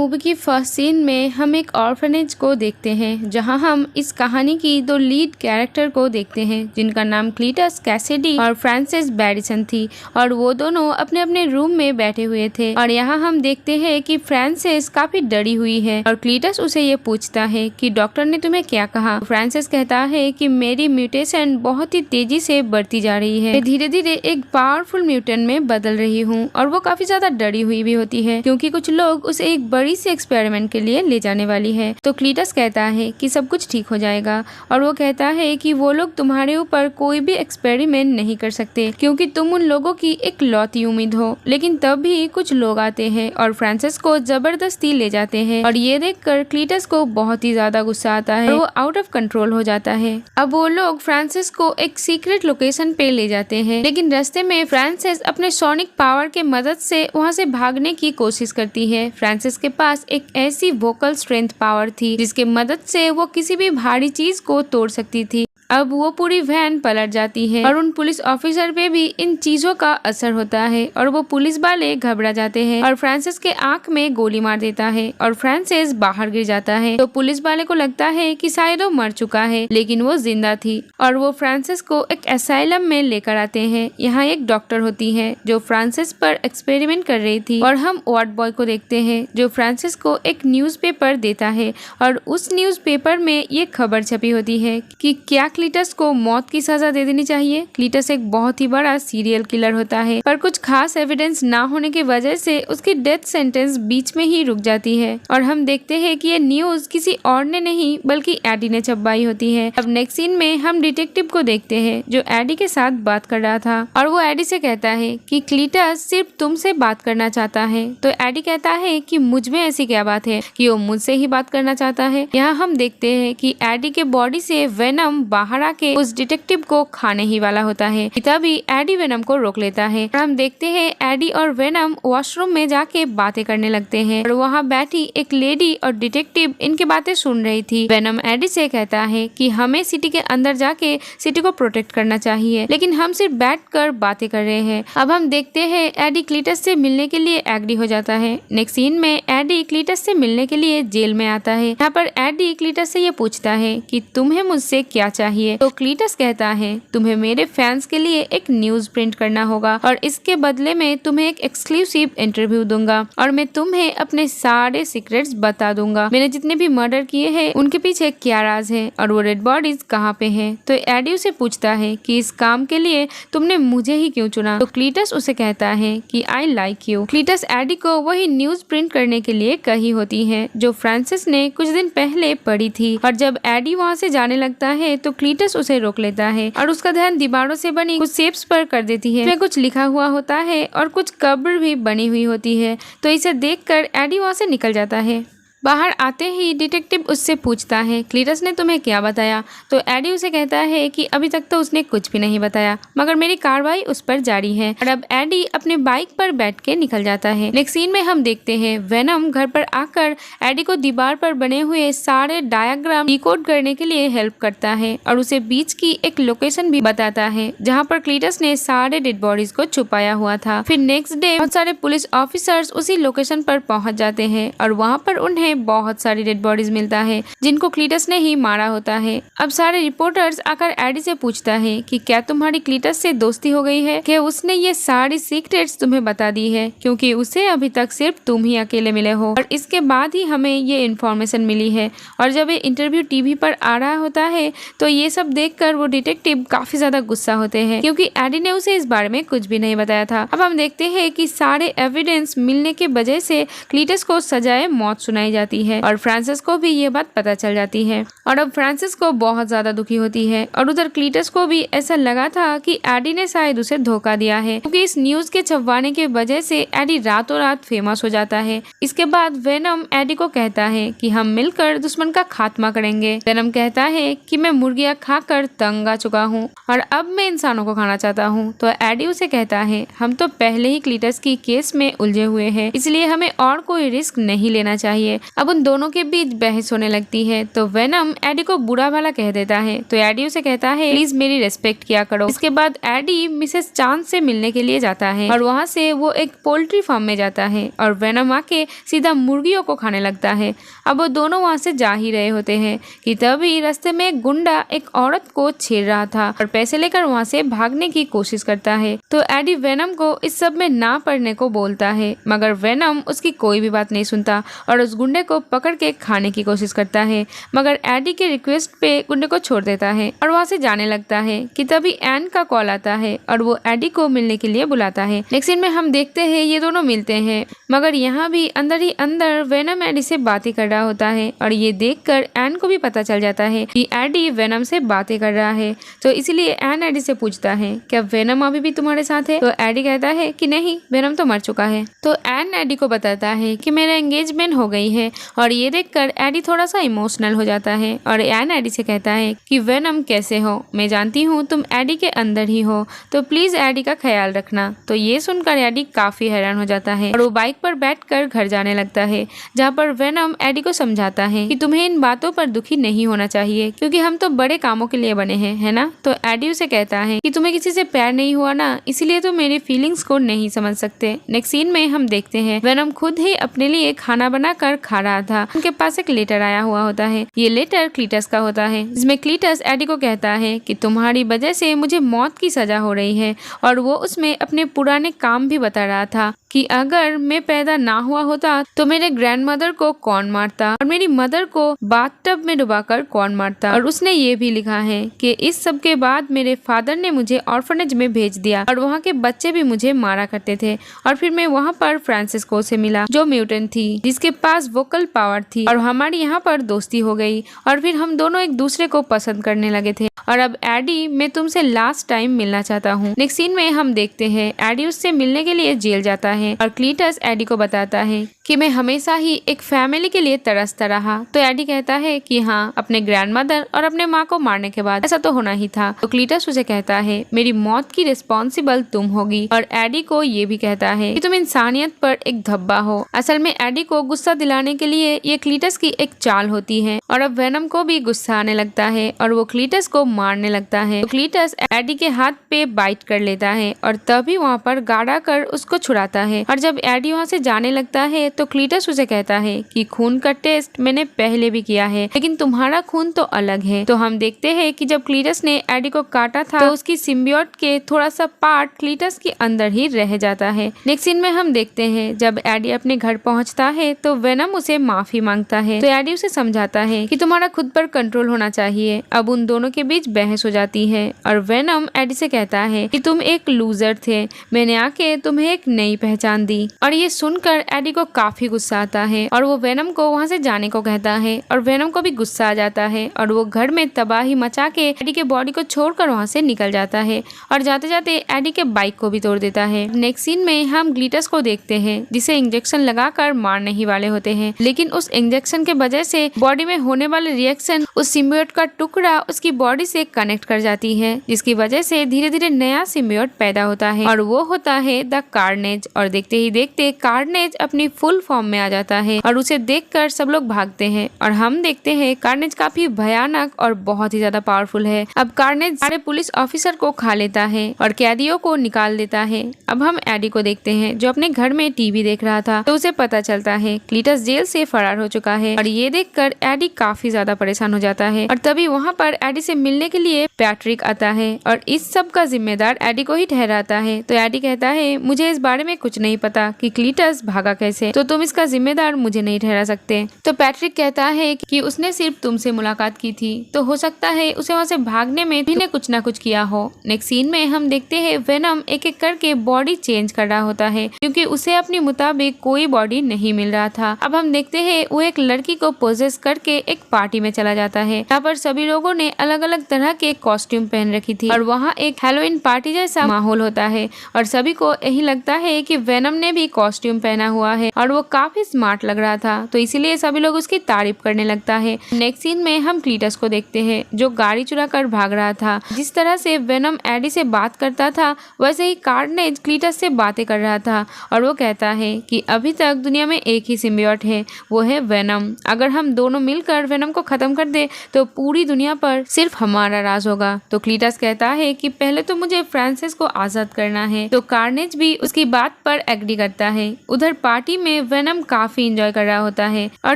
Movie की first scene में हम एक ऑर्फनेज को देखते हैं जहां हम इस कहानी की दो लीड कैरेक्टर को देखते हैं जिनका नाम क्लीटस कैसिडी और फ्रांसिस बैरिसन थी और वो दोनों अपने अपने रूम में बैठे हुए थे। और यहाँ हम देखते हैं कि फ्रांसिस काफी डरी हुई है और क्लीटस उसे ये पूछता है कि डॉक्टर ने तुम्हें क्या कहा। फ्रांसिस कहता है कि मेरी म्यूटेशन बहुत ही तेजी से बढ़ती जा रही है, मैं धीरे धीरे एक पावरफुल म्यूटेंट में बदल रही हूँ। और वो काफी ज्यादा डरी हुई भी होती है क्योंकि कुछ लोग उसे एक बड़ी सी एक्सपेरिमेंट के लिए ले जाने वाली है। तो क्लीटस कहता है कि सब कुछ ठीक हो जाएगा और वो कहता है कि वो लोग तुम्हारे ऊपर कोई भी एक्सपेरिमेंट नहीं कर सकते क्योंकि तुम उन लोगों की एक लौती उम्मीद हो। लेकिन तब भी कुछ लोग आते हैं और फ्रांसिस को जबरदस्ती ले जाते हैं और ये देखकर क्लीटस को बहुत ही ज्यादा गुस्सा आता है और वो आउट ऑफ कंट्रोल हो जाता है। अब वो लोग फ्रांसिस को एक सीक्रेट लोकेशन पे ले जाते हैं, लेकिन रास्ते में फ्रांसिस अपने सोनिक पावर के मदद से वहाँ से भागने की कोशिश करती है। फ्रांसिस के पास एक ऐसी वोकल स्ट्रेंथ पावर थी जिसके मदद से वो किसी भी भारी चीज को तोड़ सकती थी। अब वो पूरी वैन पलट जाती है और उन पुलिस ऑफिसर पे भी इन चीजों का असर होता है और वो पुलिस वाले घबरा जाते हैं और फ्रांसिस के आंख में गोली मार देता है और फ्रांसिस बाहर गिर जाता है। तो पुलिस वाले को लगता है कि शायद वो मर चुका है, लेकिन वो जिंदा थी और वो फ्रांसिस को एक एसाइलम में लेकर आते हैं। यहाँ एक डॉक्टर होती है जो फ्रांसिस पर एक्सपेरिमेंट कर रही थी और हम वार्ड बॉय को देखते हैं जो फ्रांसिस को एक न्यूज़पेपर देता है और उस न्यूज़पेपर में ये खबर छपी होती है कि क्या क्लीटस को मौत की सजा दे देनी चाहिए। क्लीटस एक बहुत ही बड़ा सीरियल किलर होता है, पर कुछ खास एविडेंस ना होने की वजह से उसकी डेथ सेंटेंस बीच में ही रुक जाती है और हम देखते हैं कि ये न्यूज किसी और ने नहीं बल्कि एडी ने छपवाई होती है। अब नेक्स्ट सीन में हम डिटेक्टिव को देखते हैं जो एडी के साथ बात कर रहा था और वो एडी से कहता है कि क्लीटस सिर्फ तुमसे बात करना चाहता है। तो एडी कहता है कि मुझ में ऐसी क्या बात है कि वो मुझसे ही बात करना चाहता है। यहाँ हम देखते हैं कि एडी के बॉडी से वेनम बाहर आके उस डिटेक्टिव को खाने ही वाला होता है। तभी एडी वेनम को रोक लेता है और हम देखते हैं एडी और वेनम वॉशरूम में जाके बातें करने लगते हैं और वहाँ बैठी एक लेडी और डिटेक्टिव इनकी बातें सुन रही थी। वेनम एडी से कहता है कि हमें सिटी के अंदर जाके सिटी को प्रोटेक्ट करना चाहिए, लेकिन हम सिर्फ बैठकर बातें कर रहे हैं। अब हम देखते हैं एडी क्लीटस से मिलने के लिए एग्री हो जाता है। नेक्स्ट सीन में एडी क्लीटस से मिलने के लिए जेल में आता है। यहाँ पर एडी क्लीटस से ये पूछता है कि तुम्हें मुझसे क्या चाहिए। तो क्लीटस कहता है तुम्हें मेरे फैंस के लिए एक न्यूज प्रिंट करना होगा और इसके बदले में तुम्हें एक एक्सक्लूसिव इंटरव्यू दूंगा और मैं तुम्हें अपने सारे सीक्रेट्स बता दूंगा। मैंने जितने भी मर्डर किए हैं उनके पीछे क्या राज है और वो डेड बॉडीज कहाँ पे हैं। तो एडी उसे पूछता है कि इस काम के लिए तुमने मुझे ही क्यों चुना। तो क्लीटस उसे कहता है कि I like you. Cletus Eddie को वही न्यूज प्रिंट करने के लिए कही होती है जो फ्रांसिस ने कुछ दिन पहले पढ़ी थी और जब एडी वहाँ से जाने लगता है तो क्लीटस उसे रोक लेता है और उसका ध्यान दीवारों से बनी कुछ शेप्स पर कर देती है। इसमें कुछ लिखा हुआ होता है और कुछ कब्र भी बनी हुई होती है। तो इसे देखकर एडी वहाँ से निकल जाता है। बाहर आते ही डिटेक्टिव उससे पूछता है क्लीटस ने तुम्हें क्या बताया। तो एडी उसे कहता है कि अभी तक तो उसने कुछ भी नहीं बताया, मगर मेरी कार्रवाई उस पर जारी है। और अब एडी अपने बाइक पर बैठ के निकल जाता है। नेक्स्ट सीन में हम देखते हैं वेनम घर पर आकर एडी को दीवार पर बने हुए सारे डायग्राम डिकोड करने के लिए हेल्प करता है और उसे बीच की एक लोकेशन भी बताता है जहाँ पर क्लीटस ने सारे डेड बॉडीज को छुपाया हुआ था। फिर नेक्स्ट डे बहुत सारे पुलिस ऑफिसर्स उसी लोकेशन पर पहुंच जाते हैं और वहाँ पर उन्हें बहुत सारी डेड बॉडीज मिलता है जिनको क्लीटस ने ही मारा होता है। अब सारे रिपोर्टर्स आकर एडी से पूछता है कि क्या तुम्हारी क्लीटस से दोस्ती हो गई है, क्या उसने ये सारी सीक्रेट्स तुम्हें बता दी है, क्योंकि उसे अभी तक सिर्फ तुम ही अकेले मिले हो और इसके बाद ही हमें ये इन्फॉर्मेशन मिली है। और जब ये इंटरव्यू टीवी पर आ रहा होता है तो ये सब देखकर वो डिटेक्टिव काफी ज्यादा गुस्सा होते हैं क्योंकि एडी ने उसे इस बारे में कुछ भी नहीं बताया था। अब हम देखते हैं कि सारे एविडेंस मिलने के वजह से क्लीटस को सजाए मौत सुनाई जाती है और फ्रांसिस को भी ये बात पता चल जाती है और अब फ्रांसिस को बहुत ज्यादा दुखी होती है और उधर क्लीटस को भी ऐसा लगा था कि एडी ने शायद उसे धोखा दिया है क्योंकि इस न्यूज के छपवाने की वजह से एडी रातों रात फेमस हो जाता है। इसके बाद वेनम एडी को कहता है कि हम मिलकर दुश्मन का खात्मा करेंगे। वेनम कहता है कि मैं मुर्गियां खाकर तंग आ चुका हूँ और अब मैं इंसानों को खाना चाहता हूँ। तो एडी उसे कहता है हम तो पहले ही क्लीटस की केस में उलझे हुए हैं, इसलिए हमें और कोई रिस्क नहीं लेना चाहिए अब उन दोनों के बीच बहस होने लगती है। तो वेनम एडी को बुरा भला कह देता है। तो एडी उसे कहता है प्लीज मेरी रेस्पेक्ट किया करो। इसके बाद एडी मिसेस चांद से मिलने के लिए जाता है और वहाँ से वो एक पोल्ट्री फार्म में जाता है और वेनम आके सीधा मुर्गियों को खाने लगता है। अब वो दोनों वहाँ से जा ही रहे होते हैं कि तभी रास्ते में एक गुंडा एक औरत को छेड़ रहा था और पैसे लेकर वहाँ से भागने की कोशिश करता है। तो एडी वेनम को इस सब में ना पड़ने को बोलता है, मगर वेनम उसकी कोई भी बात नहीं सुनता और उस गुंडे को पकड़ के खाने की कोशिश करता है, मगर एडी के रिक्वेस्ट पे गुंडे को छोड़ देता है और वहाँ से जाने लगता है कि तभी एन का कॉल आता है और वो एडी को मिलने के लिए बुलाता है। नेक्स्ट सीन में हम देखते हैं ये दोनों मिलते हैं, मगर यहाँ भी अंदर ही अंदर वेनम एडी से बातें कर रहा होता है और ये देखकर एन को भी पता चल जाता है कि एडी वेनम से बातें कर रहा है। तो इसलिए एन एडी से पूछता है क्या वेनम अभी भी तुम्हारे साथ है? तो एडी कहता है कि नहीं, वेनम तो मर चुका है। तो एन एडी को बताता है कि मेरा एंगेजमेंट हो गई है और ये देखकर एडी थोड़ा सा इमोशनल हो जाता है और एन एडी से कहता है कि वेनम कैसे हो, मैं जानती हूँ तुम एडी के अंदर ही हो, तो प्लीज एडी का ख्याल रखना। तो ये सुनकर एडी काफी हैरान हो जाता है और वो बाइक पर बैठकर घर जाने लगता है, जहाँ पर वेनम एडी को समझाता है कि तुम्हें इन बातों पर दुखी नहीं होना चाहिए क्योंकि हम तो बड़े कामों के लिए बने हैं, है ना? तो एडी उसे कहता है कि तुम्हें किसी से प्यार नहीं हुआ ना, इसलिए तो मेरी फीलिंग्स को नहीं समझ सकते। नेक्स्ट सीन में हम देखते हैं वेनम खुद ही अपने लिए खाना बनाकर खा रहा था। उनके पास एक लेटर आया हुआ होता है। ये लेटर क्लीटस का होता है, जिसमें क्लीटस एडी को कहता है कि तुम्हारी वजह से मुझे मौत की सजा हो रही है और वो उसमें अपने पुराने काम भी बता रहा था कि अगर मैं पैदा ना हुआ होता तो मेरे ग्रैंडमदर को कौन मारता और मेरी मदर को बाथटब में डुबाकर कौन मारता। और उसने ये भी लिखा है कि इस सब के बाद मेरे फादर ने मुझे ऑर्फनेज में भेज दिया और वहाँ के बच्चे भी मुझे मारा करते थे और फिर मैं वहाँ पर फ्रांसिस्को से मिला जो म्यूटेंट थी, जिसके पास वोकल पावर थी और हमारी यहाँ पर दोस्ती हो गई और फिर हम दोनों एक दूसरे को पसंद करने लगे थे और अब एडी मैं तुमसे लास्ट टाइम मिलना चाहता हूँ। नेक्स्ट सीन में हम देखते हैं एडी उससे मिलने के लिए जेल जाता है और क्लीटस एडी को बताता है कि मैं हमेशा ही एक फैमिली के लिए तरसता रहा। तो एडी कहता है कि हाँ, अपने ग्रैंडमदर और अपने माँ को मारने के बाद ऐसा तो होना ही था। तो क्लीटस उसे कहता है मेरी मौत की रिस्पॉन्सिबल तुम होगी और एडी को ये भी कहता है कि तुम इंसानियत पर एक धब्बा हो। असल में एडी को गुस्सा दिलाने के लिए ये क्लीटस की एक चाल होती है और अब वेनम को भी गुस्सा आने लगता है और वो क्लीटस को मारने लगता है। तो क्लीटस एडी के हाथ पे बाइट कर लेता है और तभी वहाँ पर गाड़ा कर उसको छुड़ाता है और जब एडी वहाँ से जाने लगता है तो क्लीटस उसे कहता है कि खून का टेस्ट मैंने पहले भी किया है, लेकिन तुम्हारा खून तो अलग है। तो हम देखते हैं कि जब क्लीटस ने एडी को काटा था तो उसकी सिम्बियोट के थोड़ा सा पार्ट क्लीटस के अंदर ही रह जाता है। नेक्स्ट सीन में हम देखते हैं जब एडी अपने घर पहुंचता है तो वेनम उसे माफी मांगता है। तो एडी उसे समझाता है कि तुम्हारा खुद पर कंट्रोल होना चाहिए। अब उन दोनों के बीच बहस हो जाती है और वेनम एडी से कहता है कि तुम एक लूजर थे, मैंने आके तुम्हें एक नई पहचान दी। और ये सुनकर एडी को काफी गुस्सा आता है और वो वेनम को वहाँ से जाने को कहता है और वेनम को भी गुस्सा आ जाता है और वो घर में तबाही मचा के एडी के बॉडी को छोड़कर वहाँ से निकल जाता है और जाते जाते एडी के बाइक को भी तोड़ देता है। नेक्स्ट सीन में हम ग्लिटस को देखते हैं जिसे इंजेक्शन लगाकर मारने ही वाले होते हैं, लेकिन उस इंजेक्शन के वजह से बॉडी में होने वाले रिएक्शन उस सिम्बियोट का टुकड़ा उसकी बॉडी से कनेक्ट कर जाती है, जिसकी वजह से धीरे धीरे नया सिम्बियोट पैदा होता है और वो होता है द कार्नेज। और देखते ही देखते कार्नेज अपनी फुल फॉर्म में आ जाता है और उसे देखकर सब लोग भागते हैं और हम देखते हैं कार्नेज काफी भयानक और बहुत ही ज्यादा पावरफुल है। अब कार्नेज सारे पुलिस ऑफिसर को खा लेता है और कैदियों को निकाल देता है। अब हम एडी को देखते हैं जो अपने घर में टीवी देख रहा था, तो उसे पता चलता है क्लीटस जेल से फरार हो चुका है और ये देखकर एडी काफी ज्यादा परेशान हो जाता है और तभी वहाँ पर एडी से मिलने के लिए पैट्रिक आता है और इस सब का जिम्मेदार एडी को ही ठहराता है। तो एडी कहता है मुझे इस बारे में कुछ नहीं पता कि क्लीटस भागा कैसे, तो तुम इसका जिम्मेदार मुझे नहीं ठहरा सकते। तो पैट्रिक कहता है कि उसने सिर्फ तुमसे मुलाकात की थी, तो हो सकता है उसे वहाँ से भागने में भी ने कुछ ना कुछ किया हो। नेक्स्ट सीन में हम देखते हैं वेनम एक एक करके बॉडी चेंज कर रहा होता है क्योंकि उसे अपने मुताबिक कोई बॉडी नहीं मिल रहा था। अब हम देखते हैं वो एक लड़की को पोजेस करके एक पार्टी में चला जाता है। यहाँ पर सभी लोगों ने अलग अलग तरह के कॉस्ट्यूम पहन रखी थी और वहाँ एक हैलोवीन पार्टी जैसा माहौल होता है और सभी को यही लगता है कि वेनम ने भी कॉस्ट्यूम पहना हुआ है और और वो काफी स्मार्ट लग रहा था, तो इसीलिए सभी लोग उसकी तारीफ करने लगता है। नेक्स्ट सीन में हम क्लीटस को देखते हैं जो गाड़ी चुरा कर भाग रहा था। जिस तरह से वेनम एडी से बात करता था वैसे ही कार्नेज क्लीटस से बातें कर रहा था और वो कहता है कि अभी तक दुनिया में एक ही सिम्बियोट है, वो है वेनम। अगर हम दोनों मिलकर वेनम को खत्म कर दे तो पूरी दुनिया पर सिर्फ हमारा राज होगा। तो क्लीटस कहता है कि पहले तो मुझे फ्रांसिस को आजाद करना है। तो कार्नेज भी उसकी बात पर एग्री करता है। उधर पार्टी में वेनम काफी एंजॉय कर रहा होता है और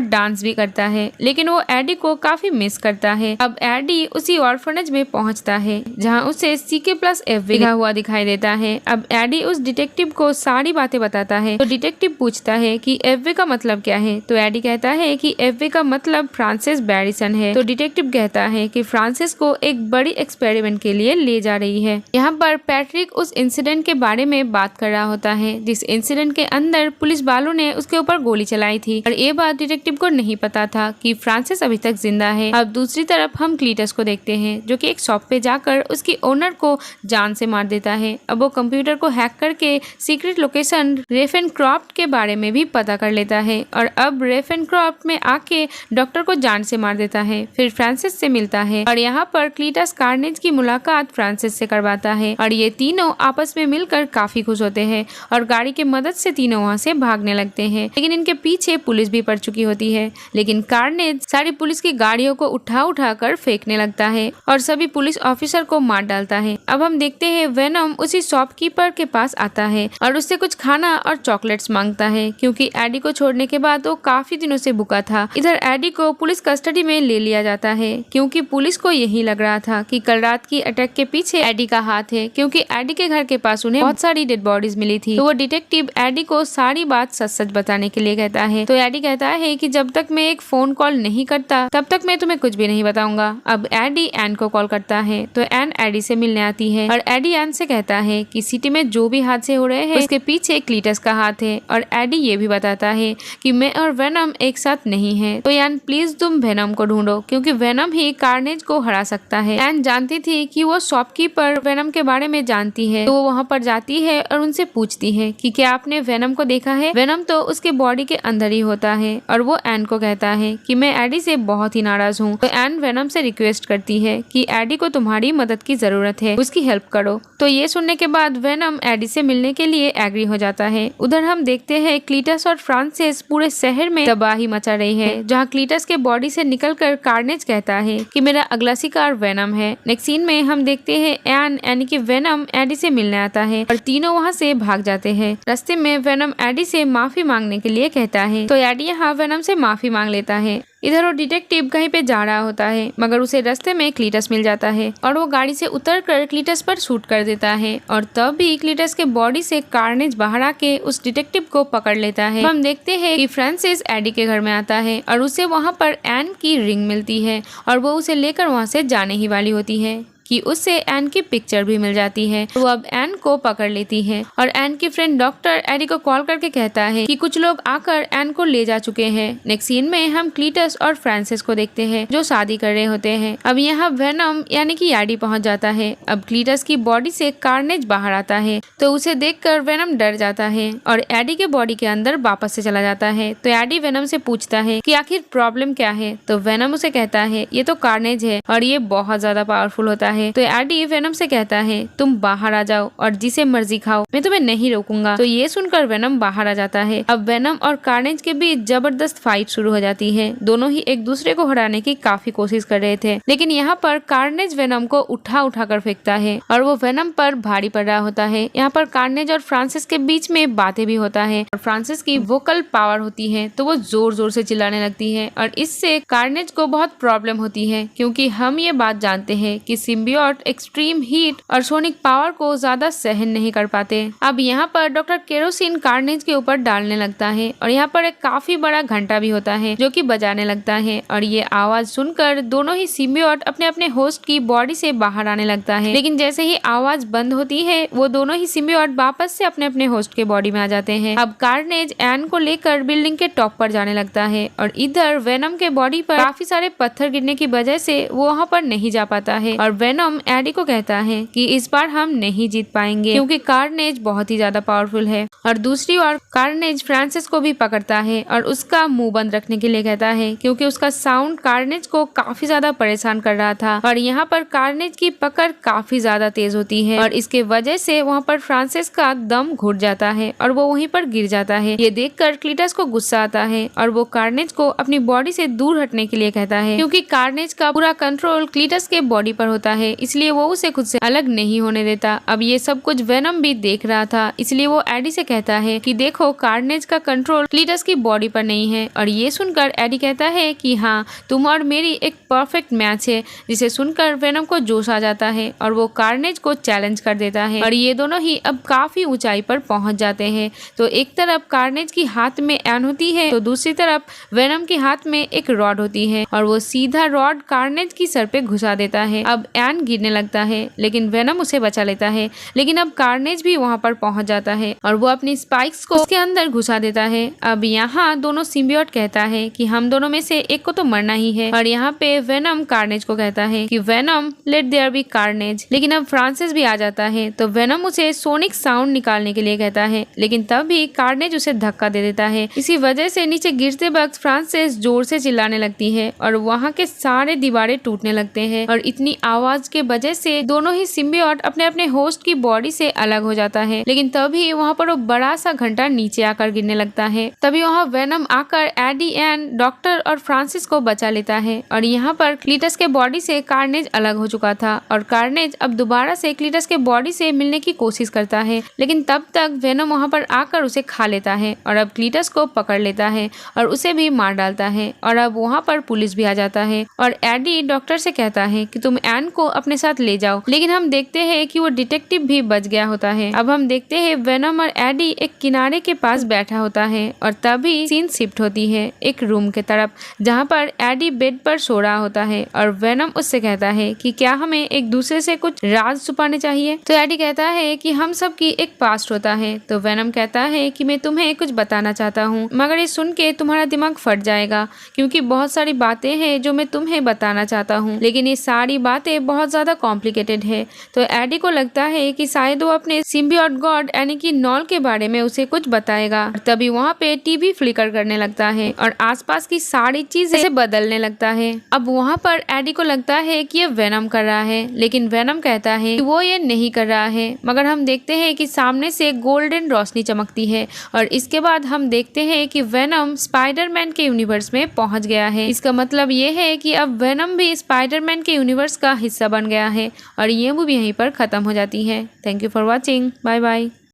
डांस भी करता है, लेकिन वो एडी को काफी मिस करता है। अब एडी उसी ऑर्फनेज में पहुंचता है जहां उसे CK+FV लिखा हुआ दिखाई देता है। अब एडी उस डिटेक्टिव को सारी बातें बताता है। तो डिटेक्टिव पूछता है कि FV का मतलब क्या है। तो एडी कहता है कि FV का मतलब फ्रांसिस बैरिसन है। तो डिटेक्टिव कहता है कि फ्रांसिस को एक बड़ी एक्सपेरिमेंट के लिए ले जा रही है। यहाँ पर पैट्रिक उस इंसिडेंट के बारे में बात कर रहा होता है जिस इंसिडेंट के अंदर पुलिस वालों ने उसके ऊपर गोली चलाई थी और ये बात डिटेक्टिव को नहीं पता था कि फ्रांसिस अभी तक जिंदा है। अब दूसरी तरफ हम क्लीटस को देखते हैं जो कि एक शॉप पे जाकर उसकी ओनर को जान से मार देता है। अब वो कंप्यूटर को हैक करके सीक्रेट लोकेशन रेफेनक्रॉफ्ट के बारे में भी पता कर लेता है और अब रेफेनक्रॉफ्ट में आके डॉक्टर को जान से मार देता है। फिर फ्रांसिस से मिलता है और यहाँ पर क्लीटस कार्नेज की मुलाकात फ्रांसिस से करवाता है और ये तीनों आपस में मिलकर काफी खुश होते हैं और गाड़ी की मदद से तीनों वहाँ से भागने लगते हैं। लेकिन इनके पीछे पुलिस भी पड़ चुकी होती है। लेकिन कार्नेज सारी पुलिस की गाड़ियों को उठा कर फेंकने लगता है और सभी पुलिस ऑफिसर को मार डालता है। अब हम देखते हैं वेनम उसी शॉपकीपर के पास आता है और उससे कुछ खाना और चॉकलेट्स मांगता है क्योंकि एडी को छोड़ने के बाद वो काफी दिनों से भूखा था। इधर एडी को पुलिस कस्टडी में ले लिया जाता है क्योंकि पुलिस को यही लग रहा था कि कल रात की अटैक के पीछे एडी का हाथ है, क्योंकि एडी के घर के पास उन्हें बहुत सारी डेड बॉडीज मिली थी। तो वो डिटेक्टिव एडी को सारी बात सच सच बताने के लिए कहता है। तो एडी कहता है कि जब तक मैं एक फोन कॉल नहीं करता तब तक मैं तुम्हें कुछ भी नहीं बताऊंगा। अब एडी एन को कॉल करता है तो एन एडी से मिलने आती है और एडी एन से कहता है कि सिटी में जो भी हादसे हो रहे हैं उसके पीछे क्लीटस का हाथ है और एडी ये भी बताता है कि मैं और वेनम एक साथ नहीं है। तो एन प्लीज तुम वेनम को ढूंढो क्योंकि वेनम ही कार्नेज को हरा सकता है। एन जानती थी कि वो शॉपकीपर वेनम के बारे में जानती है, तो वो वहाँ पर जाती है और उनसे पूछती है कि क्या आपने वेनम को देखा है। वेनम तो उसके बॉडी के अंदर ही होता है और वो एन को कहता है कि मैं एडी से बहुत ही नाराज हूँ। तो एन वेनम से रिक्वेस्ट करती है कि एडी को तुम्हारी मदद की जरूरत है, उसकी हेल्प करो। तो ये सुनने के बाद वेनम एडी से मिलने के लिए एग्री हो जाता है। उधर हम देखते हैं क्लीटस और फ्रांसिस पूरे शहर में तबाही मचा रही है, जहाँ क्लीटस के बॉडी से निकलकर कार्नेज कहता है कि मेरा अगला शिकार वेनम है। नेक्स्ट सीन में हम देखते हैं एन यानी कि वेनम एडी से मिलने आता है और तीनों वहाँ से भाग जाते हैं। रास्ते में वेनम एडी से माफी मांगने के लिए कहता है तो एडी यहाँ वेनम से माफी मांग लेता है। इधर वो डिटेक्टिव कहीं पे जा रहा होता है मगर उसे रास्ते में क्लीटस मिल जाता है और वो गाड़ी से उतरकर क्लीटस पर शूट कर देता है और तब भी क्लीटस के बॉडी से कार्नेज बाहर आके उस डिटेक्टिव को पकड़ लेता है। हम देखते हैं कि फ्रांसिस एडी के घर में आता है और उसे वहाँ पर एन की रिंग मिलती है और वो उसे लेकर वहाँ से जाने ही वाली होती है कि उससे एन की पिक्चर भी मिल जाती है। वो अब एन को पकड़ लेती है और एन की फ्रेंड डॉक्टर एडी को कॉल करके कहता है कि कुछ लोग आकर एन को ले जा चुके हैं। नेक्स्ट सीन में हम क्लीटस और फ्रांसिस को देखते हैं जो शादी कर रहे होते हैं। अब यहाँ वेनम यानी कि एडी पहुंच जाता है। अब क्लीटस की बॉडी से कार्नेज बाहर आता है तो उसे देखकर वेनम डर जाता है और एडी के बॉडी के अंदर वापस से चला जाता है। तो एडी वेनम से पूछता है कि आखिर प्रॉब्लम क्या है। तो वेनम उसे कहता है ये तो कार्नेज है और ये बहुत ज्यादा पावरफुल होता है। तो एडी वेनम से कहता है तुम बाहर आ जाओ और जिसे मर्जी खाओ, मैं तुम्हें नहीं रोकूंगा। तो ये सुनकर वेनम बाहर आ जाता है। अब वेनम और कार्नेज के बीच जबरदस्त फाइट शुरू हो जाती है। दोनों ही एक दूसरे को हराने की काफी कोशिश कर रहे थे, लेकिन यहाँ पर कार्नेज वेनम को उठा कर फेंकता है और वो वेनम पर भारी पड़ रहा होता है। यहाँ पर कार्नेज और फ्रांसिस के बीच में बातें भी होता है और फ्रांसिस की वोकल पावर होती है तो वो जोर जोर से चिल्लाने लगती है और इससे कार्नेज को बहुत प्रॉब्लम होती है क्योंकि हम ये बात जानते हैं कि सिम्बियोट एक्सट्रीम हीट और सोनिक पावर को ज्यादा सहन नहीं कर पाते। अब यहाँ पर डॉक्टर केरोसिन कार्नेज के ऊपर डालने लगता है और यहाँ पर एक काफी बड़ा घंटा भी होता है जो कि बजाने लगता है और ये आवाज सुनकर दोनों ही सिम्बियोट अपने अपने होस्ट की बॉडी से बाहर आने लगता है। लेकिन जैसे ही आवाज बंद होती है वो दोनों ही सिम्बियोट वापस से अपने अपने होस्ट के बॉडी में आ जाते हैं। अब कार्नेज एन को लेकर बिल्डिंग के टॉप पर जाने लगता है और इधर वेनम के बॉडी पर काफी सारे पत्थर गिरने की वजह से वो वहाँ पर नहीं जा पाता है और वेनम वेनम एडी को कहता है कि इस बार हम नहीं जीत पाएंगे क्योंकि कार्नेज बहुत ही ज्यादा पावरफुल है। और दूसरी ओर कार्नेज फ्रांसिस को भी पकड़ता है और उसका मुंह बंद रखने के लिए कहता है क्योंकि उसका साउंड कार्नेज को काफी ज्यादा परेशान कर रहा था। और यहाँ पर कार्नेज की पकड़ काफी ज्यादा तेज होती है और इसके वजह से वहाँ पर फ्रांसिस का दम घुट जाता है और वो वहीं पर गिर जाता है। ये देखकर क्लीटस को गुस्सा आता है और वो कार्नेज को अपनी बॉडी से दूर हटने के लिए कहता है क्योंकि कार्नेज का पूरा कंट्रोल क्लीटस के बॉडी पर होता है, इसलिए वो उसे खुद से अलग नहीं होने देता। अब ये सब कुछ वेनम भी देख रहा था, इसलिए वो एडी से कहता है कि देखो कार्नेज का कंट्रोल क्लीटस की बॉडी पर नहीं है। और ये सुनकर एडी कहता है कि हाँ, तुम और मेरी एक परफेक्ट मैच है, जिसे सुनकर वेनम को जोश आ जाता है और वो कार्नेज को चैलेंज कर देता है। और ये दोनों ही अब काफी ऊंचाई पर पहुंच जाते हैं। तो एक तरफ कार्नेज की हाथ में एन होती है तो दूसरी तरफ वेनम के हाथ में एक रॉड होती है और वो सीधा रॉड कार्नेज की सर पे घुसा देता है। अब एन गिरने लगता है लेकिन वेनम उसे बचा लेता है, लेकिन अब कार्नेज भी वहाँ पर पहुंच जाता है और वो अपनी स्पाइक्स को उसके अंदर घुसा देता है। अब यहाँ दोनों सिम्बियोट कहता है कि हम दोनों में से एक को तो मरना ही है। और यहाँ पे वेनम कार्नेज को कहता है कि Venom let there be Carnage. लेकिन अब फ्रांसिस भी आ जाता है तो वेनम उसे सोनिक साउंड निकालने के लिए कहता है, लेकिन तब भी कार्नेज उसे धक्का दे देता है। इसी वजह से नीचे गिरते वक्त फ्रांसिस जोर से चिल्लाने लगती है और वहाँ के सारे दीवारें टूटने लगते हैं। और इतनी आवाज के वजह से दोनों ही सिम्बियोट अपने अपने होस्ट की बॉडी से अलग हो जाता है। लेकिन तभी वहाँ पर वो बड़ा सा घंटा नीचे आकर गिरने लगता है। तभी वहाँ वेनम आकर एडी एंड डॉक्टर और फ्रांसिस को बचा लेता है। और यहाँ पर क्लीटस के बॉडी से कार्नेज अलग हो चुका था और कार्नेज अब दोबारा से क्लीटस के बॉडी से मिलने की कोशिश करता है, लेकिन तब तक वेनम वहाँ पर आकर उसे खा लेता है और अब क्लीटस को पकड़ लेता है और उसे भी मार डालता है। और अब वहाँ पर पुलिस भी आ जाता है और एडी डॉक्टर से कहता है कि तुम एन को अपने साथ ले जाओ। लेकिन हम देखते हैं कि वो डिटेक्टिव भी बच गया होता है। अब हम देखते हैं वेनम और एडी एक किनारे के पास बैठा होता है और तभी सीन शिफ्ट होती है एक रूम के तरफ, जहाँ पर एडी बेड पर सो रहा होता है और वेनम उससे कहता है कि क्या हमें एक दूसरे से कुछ राज छुपाने चाहिए। तो एडी कहता है कि हम सब की एक पास्ट होता है। तो वेनम कहता है कि मैं तुम्हें कुछ बताना चाहता हूँ, मगर ये सुन के तुम्हारा दिमाग फट जाएगा क्योंकि बहुत सारी बातें हैं जो मैं तुम्हें बताना चाहता हूँ, लेकिन ये सारी बातें बहुत ज्यादा कॉम्प्लिकेटेड है। तो एडी को लगता है कि शायद वो अपने सिम्बियोट गॉड यानी कि नॉल के बारे में उसे कुछ बताएगा। तभी वहाँ पे टीवी फ्लिकर करने लगता है और आसपास की सारी चीजें बदलने लगता है। अब वहाँ पर एडी को लगता है कि ये वेनम कर रहा है, लेकिन वेनम कहता है कि वो ये नहीं कर रहा है। मगर हम देखते हैं कि सामने से गोल्डन रोशनी चमकती है और इसके बाद हम देखते हैं कि वेनम स्पाइडरमैन के यूनिवर्स में पहुंच गया है। इसका मतलब ये है कि अब वेनम भी स्पाइडरमैन के यूनिवर्स का हिस्सा बन गया है। और ये मूवी यहीं पर खत्म हो जाती है। Thank you for watching, bye bye.